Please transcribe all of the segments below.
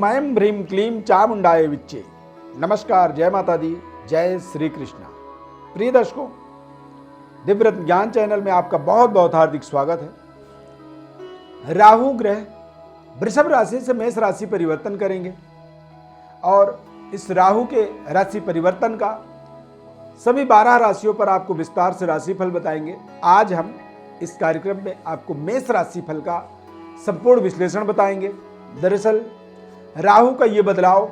ओम ऐं ह्रीं क्लीं चामुंडाय विच्चे। नमस्कार, जय माता दी, जय श्री कृष्णा। प्रिय दर्शकों, दिव्यरत्न ज्ञान चैनल में आपका बहुत बहुत हार्दिक स्वागत है। राहु ग्रह वृषभ राशि से मेष राशि परिवर्तन करेंगे और इस राहु के राशि परिवर्तन का सभी 12 राशियों पर आपको विस्तार से राशिफल बताएंगे। आज हम इस कार्यक्रम में आपको मेष राशि फल का संपूर्ण विश्लेषण बताएंगे। दरअसल राहु का ये बदलाव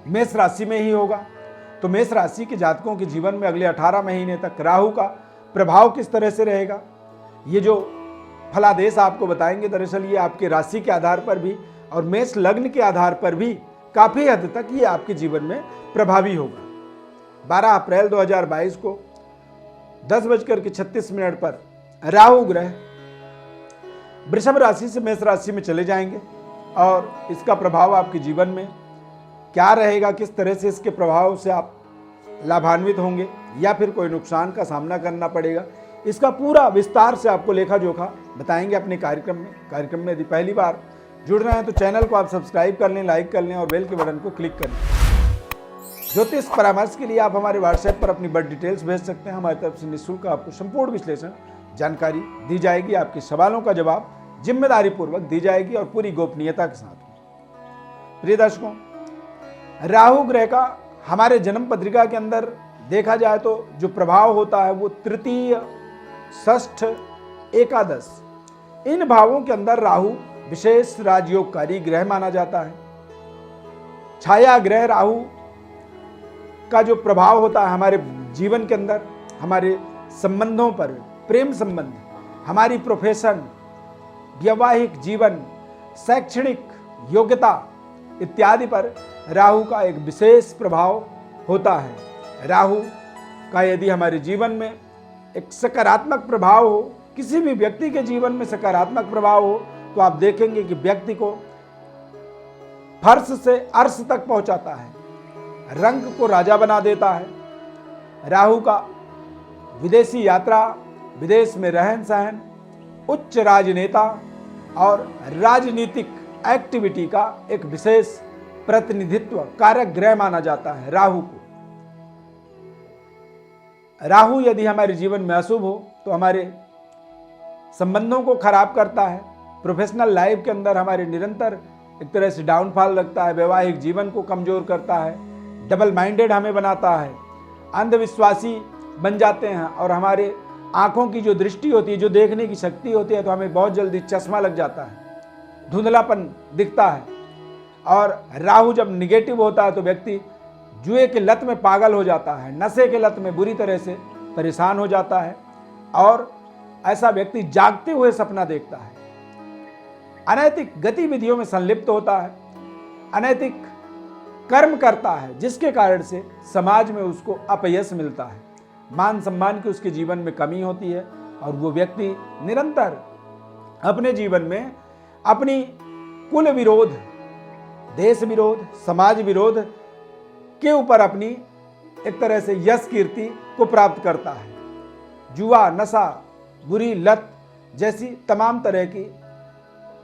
मेष राशि में ही होगा, तो मेष राशि के जातकों के जीवन में अगले 18 महीने तक राहु का प्रभाव किस तरह से रहेगा, ये जो फलादेश आपको बताएंगे, दरअसल ये आपके राशि के आधार पर भी और मेष लग्न के आधार पर भी काफी हद तक ये आपके जीवन में प्रभावी होगा। 12 अप्रैल 2022 को 10:36 पर राहु ग्रह वृषभ राशि से मेष राशि में चले जाएंगे और इसका प्रभाव आपके जीवन में क्या रहेगा, किस तरह से इसके प्रभाव से आप लाभान्वित होंगे या फिर कोई नुकसान का सामना करना पड़ेगा, इसका पूरा विस्तार से आपको लेखा जोखा बताएंगे अपने कार्यक्रम में। कार्यक्रम में यदि पहली बार जुड़ रहे हैं तो चैनल को आप सब्सक्राइब कर लें, लाइक कर लें और बेल के बटन को क्लिक कर लें। ज्योतिष परामर्श के लिए आप हमारे व्हाट्सएप पर अपनी बर्थ डिटेल्स भेज सकते हैं। हमारी तरफ से निःशुल्क आपको संपूर्ण विश्लेषण जानकारी दी जाएगी, आपके सवालों का जवाब जिम्मेदारी पूर्वक दी जाएगी और पूरी गोपनीयता के साथ। प्रिय दर्शकों, राहु ग्रह का हमारे जन्म पत्रिका के अंदर देखा जाए तो जो प्रभाव होता है वो तृतीय, षष्ठ, एकादश, इन भावों के अंदर राहु विशेष राजयोगकारी ग्रह माना जाता है। छाया ग्रह राहु का जो प्रभाव होता है हमारे जीवन के अंदर, हमारे संबंधों पर, प्रेम संबंध, हमारी प्रोफेशन, वैवाहिक जीवन, शैक्षणिक योग्यता इत्यादि पर राहु का एक विशेष प्रभाव होता है। राहु का यदि हमारे जीवन में एक सकारात्मक प्रभाव हो, किसी भी व्यक्ति के जीवन में सकारात्मक प्रभाव हो, तो आप देखेंगे कि व्यक्ति को फर्श से अर्श तक पहुंचाता है, रंग को राजा बना देता है। राहु का विदेशी यात्रा, विदेश में रहन सहन, उच्च राजनेता और राजनीतिक एक्टिविटी का एक विशेष प्रतिनिधित्व कारक ग्रह माना जाता है राहु को। राहु यदि हमारे जीवन में अशुभ हो तो हमारे संबंधों को खराब करता है, प्रोफेशनल लाइफ के अंदर हमारे निरंतर एक तरह से डाउनफॉल लगता है, वैवाहिक जीवन को कमजोर करता है, डबल माइंडेड हमें बनाता है, अंधविश्वासी बन जाते हैं और हमारे आंखों की जो दृष्टि होती है, जो देखने की शक्ति होती है, तो हमें बहुत जल्दी चश्मा लग जाता है, धुंधलापन दिखता है। और राहु जब निगेटिव होता है तो व्यक्ति जुए के लत में पागल हो जाता है, नशे के लत में बुरी तरह से परेशान हो जाता है और ऐसा व्यक्ति जागते हुए सपना देखता है, अनैतिक गतिविधियों में संलिप्त होता है, अनैतिक कर्म करता है, जिसके कारण से समाज में उसको अपयश मिलता है, मान सम्मान की उसके जीवन में कमी होती है और वो व्यक्ति निरंतर अपने जीवन में अपनी कुल विरोध, देश विरोध, समाज विरोध के ऊपर अपनी एक तरह से यश कीर्ति को प्राप्त करता है। जुआ, नशा, बुरी लत जैसी तमाम तरह की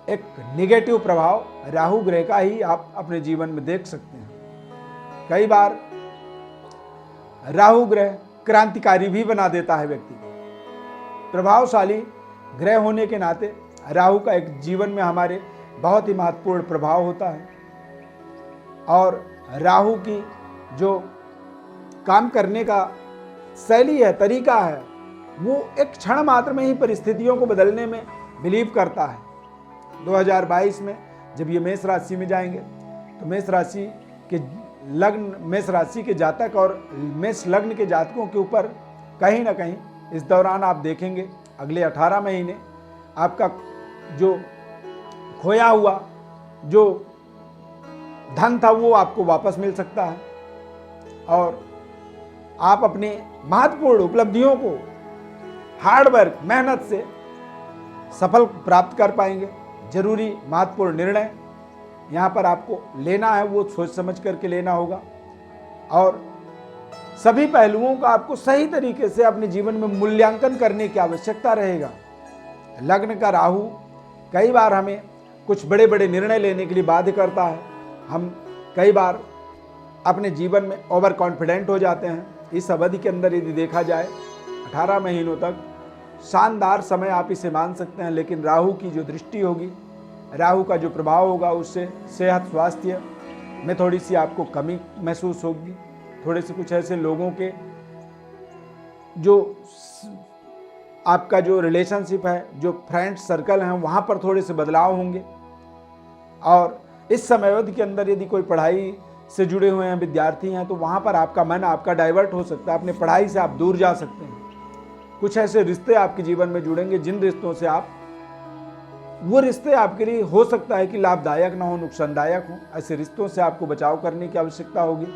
एक नेगेटिव प्रभाव राहु ग्रह का ही आप अपने जीवन में देख सकते हैं। कई बार राहु ग्रह क्रांतिकारी भी बना देता है व्यक्ति को। प्रभावशाली ग्रह होने के नाते राहु का एक जीवन में हमारे बहुत ही महत्वपूर्ण प्रभाव होता है और राहु की जो काम करने का शैली है, तरीका है, वो एक क्षण मात्र में ही परिस्थितियों को बदलने में बिलीव करता है। 2022 में जब ये मेष राशि में जाएंगे तो मेष राशि के लग्न, मेष राशि के जातक और मेष लग्न के जातकों के ऊपर कहीं ना कहीं इस दौरान आप देखेंगे अगले 18 महीने आपका जो खोया हुआ जो धन था वो आपको वापस मिल सकता है और आप अपने महत्वपूर्ण उपलब्धियों को हार्डवर्क, मेहनत से सफल प्राप्त कर पाएंगे। जरूरी महत्वपूर्ण निर्णय यहाँ पर आपको लेना है, वो सोच समझ करके लेना होगा और सभी पहलुओं का आपको सही तरीके से अपने जीवन में मूल्यांकन करने की आवश्यकता रहेगा। लग्न का राहु कई बार हमें कुछ बड़े बड़े निर्णय लेने के लिए बाध्य करता है, हम कई बार अपने जीवन में ओवर कॉन्फिडेंट हो जाते हैं। इस अवधि के अंदर यदि देखा जाए 18 महीनों तक शानदार समय आप इसे मान सकते हैं, लेकिन राहु की जो दृष्टि होगी, राहु का जो प्रभाव होगा, उससे सेहत स्वास्थ्य में थोड़ी सी आपको कमी महसूस होगी। थोड़े से कुछ ऐसे लोगों के जो आपका जो रिलेशनशिप है, जो फ्रेंड सर्कल हैं, वहाँ पर थोड़े से बदलाव होंगे। और इस समय अवधि के अंदर यदि कोई पढ़ाई से जुड़े हुए हैं, विद्यार्थी हैं, तो वहाँ पर आपका मन आपका डाइवर्ट हो सकता है, अपने पढ़ाई से आप दूर जा सकते हैं। कुछ ऐसे रिश्ते आपके जीवन में जुड़ेंगे जिन रिश्तों से वो रिश्ते आपके लिए हो सकता है कि लाभदायक ना हो, नुकसानदायक हो। ऐसे रिश्तों से आपको बचाव करने की आवश्यकता होगी।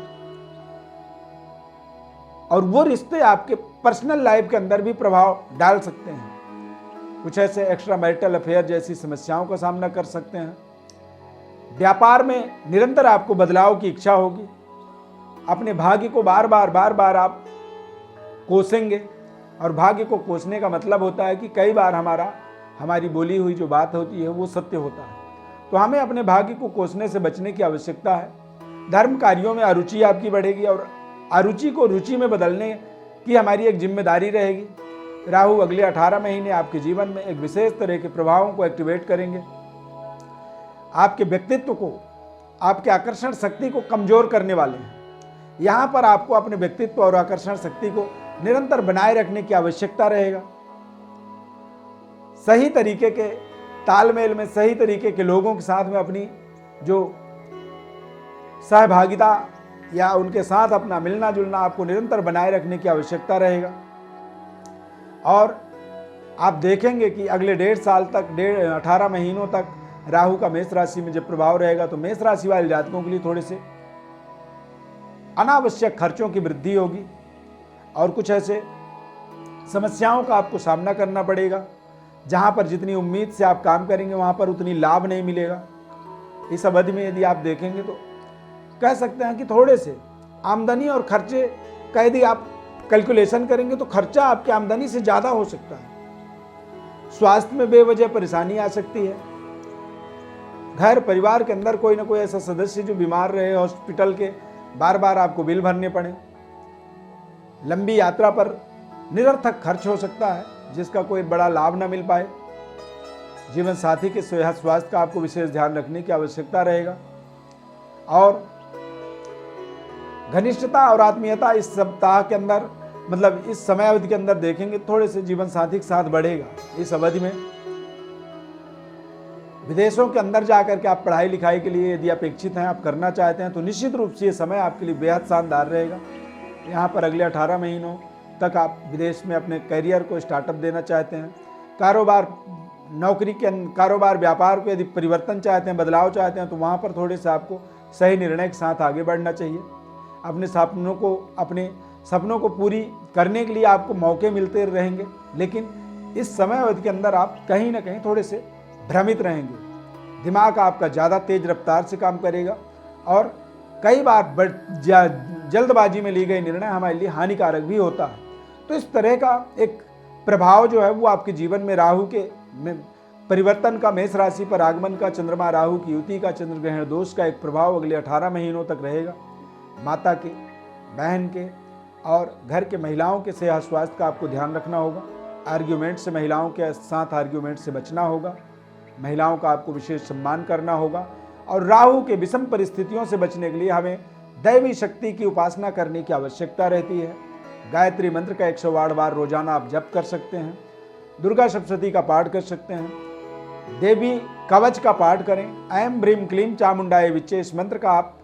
और वो रिश्ते आपके पर्सनल लाइफ के अंदर भी प्रभाव डाल सकते हैं। कुछ ऐसे एक्स्ट्रा मैरिटल अफेयर जैसी समस्याओं का सामना कर सकते हैं। व्यापार में निरंतर आपको बदलाव की इच्छा होगी। अपने भाग्य को बार बार आप कोसेंगे। और भाग्य को कोसने का मतलब होता है कि कई बार हमारी बोली हुई जो बात होती है वो सत्य होता है। तो हमें अपने भाग्य को कोसने से बचने की आवश्यकता है। धर्म कार्यों में अरुचि आपकी बढ़ेगी और अरुचि को रुचि में बदलने की हमारी एक जिम्मेदारी रहेगी। राहु अगले 18 महीने आपके जीवन में एक विशेष तरह के प्रभावों को एक्टिवेट करेंगे। आपके व्यक्तित्व को, आपके आकर्षण शक्ति को कमजोर करने वाले हैं। यहाँ पर आपको अपने व्यक्तित्व और आकर्षण शक्ति को निरंतर बनाए रखने की आवश्यकता रहेगा। सही तरीके के तालमेल में, सही तरीके के लोगों के साथ में अपनी जो सहभागिता या उनके साथ अपना मिलना जुलना आपको निरंतर बनाए रखने की आवश्यकता रहेगा। और आप देखेंगे कि अगले 1.5 साल तक, 18 महीनों तक राहु का मेष राशि में जब प्रभाव रहेगा, तो मेष राशि वाले जातकों के लिए थोड़े से अनावश्यक खर्चों की वृद्धि होगी और कुछ ऐसे समस्याओं का आपको सामना करना पड़ेगा। जहां पर जितनी उम्मीद से आप काम करेंगे वहां पर उतनी लाभ नहीं मिलेगा। इस अवधि में यदि आप देखेंगे तो कह सकते हैं कि थोड़े से आमदनी और खर्चे का यदि आप कैलकुलेशन करेंगे तो खर्चा आपकी आमदनी से ज़्यादा हो सकता है। स्वास्थ्य में बेवजह परेशानी आ सकती है। घर परिवार के अंदर कोई ना कोई ऐसा सदस्य जो बीमार रहे, हॉस्पिटल के बार आपको बिल भरने पड़े। लंबी यात्रा पर निरर्थक खर्च हो सकता है जिसका कोई बड़ा लाभ न मिल पाए। जीवन साथी के सेहत स्वास्थ्य का आपको विशेष ध्यान रखने की आवश्यकता रहेगा। और घनिष्ठता और आत्मीयता इस सप्ताह के अंदर, मतलब इस समय अवधि के अंदर देखेंगे थोड़े से जीवन साथी के साथ बढ़ेगा। इस अवधि में विदेशों के अंदर जाकर के आप पढ़ाई लिखाई के लिए यदि अपेक्षित हैं, आप करना चाहते हैं, तो निश्चित रूप से ये समय आपके लिए बेहद शानदार रहेगा। यहाँ पर अगले 18 महीनों तक आप विदेश में अपने करियर को स्टार्टअप देना चाहते हैं, कारोबार, नौकरी के कारोबार, व्यापार को यदि परिवर्तन चाहते हैं, बदलाव चाहते हैं, तो वहाँ पर थोड़े से आपको सही निर्णय के साथ आगे बढ़ना चाहिए। अपने सपनों को पूरी करने के लिए आपको मौके मिलते रहेंगे, लेकिन इस समय अवधि के अंदर आप कहीं ना कहीं थोड़े से भ्रमित रहेंगे। दिमाग आपका ज़्यादा तेज रफ्तार से काम करेगा और कई बार जल्दबाजी में ली गई निर्णय हमारे लिए हानिकारक भी होता है। तो इस तरह का एक प्रभाव जो है वो आपके जीवन में राहु के परिवर्तन का, मेष राशि पर आगमन का, चंद्रमा राहु की युति का, चंद्र ग्रहण दोष का एक प्रभाव अगले 18 महीनों तक रहेगा। माता के, बहन के और घर के महिलाओं के सेहत स्वास्थ्य का आपको ध्यान रखना होगा। आर्ग्यूमेंट से, महिलाओं के साथ आर्ग्यूमेंट से बचना होगा। महिलाओं का आपको विशेष सम्मान करना होगा। और राहु के विषम परिस्थितियों से बचने के लिए हमें दैवी शक्ति की उपासना करने की आवश्यकता रहती है। गायत्री मंत्र का 108 बार रोजाना आप जप कर सकते हैं। दुर्गा सप्तशती का पाठ कर सकते हैं। देवी कवच का पाठ करें। ऐम ब्रीम क्लीम चामुंडाए विच्चे, इस मंत्र का आप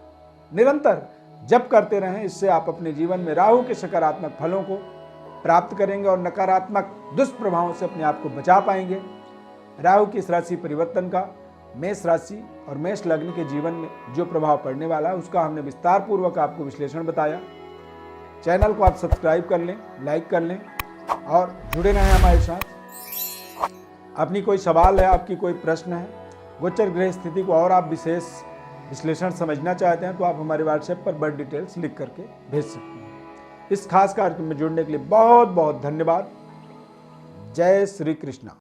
निरंतर जप करते रहें। इससे आप अपने जीवन में राहु के सकारात्मक फलों को प्राप्त करेंगे और नकारात्मक दुष्प्रभावों से अपने आप को बचा पाएंगे। राहु की इस राशि परिवर्तन का मेष राशि और मेष लग्न के जीवन में जो प्रभाव पड़ने वाला है उसका हमने विस्तार पूर्वक आपको विश्लेषण बताया। चैनल को आप सब्सक्राइब कर लें, लाइक कर लें और जुड़े रहें हमारे साथ। अपनी कोई सवाल है, आपकी कोई प्रश्न है, गोचर ग्रह स्थिति को और आप विशेष विश्लेषण समझना चाहते हैं तो आप हमारे व्हाट्सएप पर बर्थ डिटेल्स लिख करके भेज सकते हैं। इस खास कार्यक्रम में जुड़ने के लिए बहुत बहुत धन्यवाद। जय श्री कृष्णा।